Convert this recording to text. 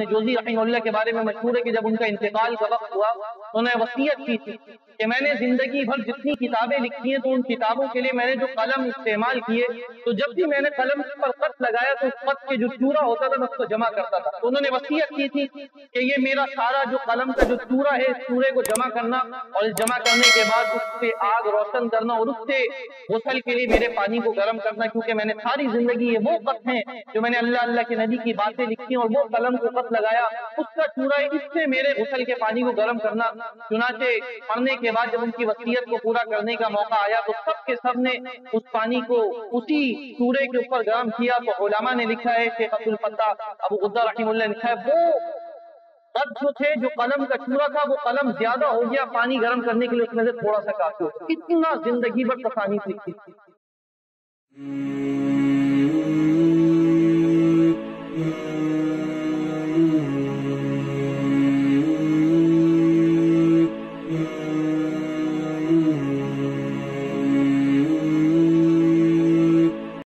جوزی رحمہ اللہ کے بارے میں مشہور ہے کہ جب ان کا انتقال کا وقت ہوا تو انہوں نے وصیت کی تھی کہ میں نے زندگی بھر جتنی کتابیں لکھی ہیں تو ان کتابوں کے لیے میں نے جو قلم استعمال کیے تو جب بھی میں نے قلم پر خط لگایا تو اس خط کے جو چورا ہوتا تھا میں اس کو جمع کرتا تھا. تو انہوں نے وصیت کی تھی کہ یہ میرا سارا جو قلم کا جو چورا ہے اس چورے کو جمع کرنا اور جمع کرنے کے بعد اس سے آگ روشن کرنا اور اس سے غسل کے لیے میرے پانی کو گرم کرنا، کیونکہ میں نے ساری زندگی یہ وہ خط ہیں جو میں نے اللہ کے نبی کی باتیں لکھی اور وہ قلم کو خط لگایا اس کا چورا ہے، اس سے میرے غسل کے پانی کو گرم کرنا. چنانچہ پڑھنے کے بعد جب ان کی وصیت کو پورا کرنے کا موقع آیا تو سب کے سب نے اس پانی کو اسی چورے کے اوپر گرم کیا. تو علماء نے لکھا ہے، شیخ عبد الفتاح ابو غدہ رحمہ اللہ نے لکھا ہے وہ خط جو تھے جو قلم کا چورا تھا وہ قلم زیادہ ہو گیا پانی گرم کرنے کے لیے اس میں سے تھوڑا سا کافی ہو، اتنا زندگی بھر تصانیف لکھی تھی. Mm-hmm.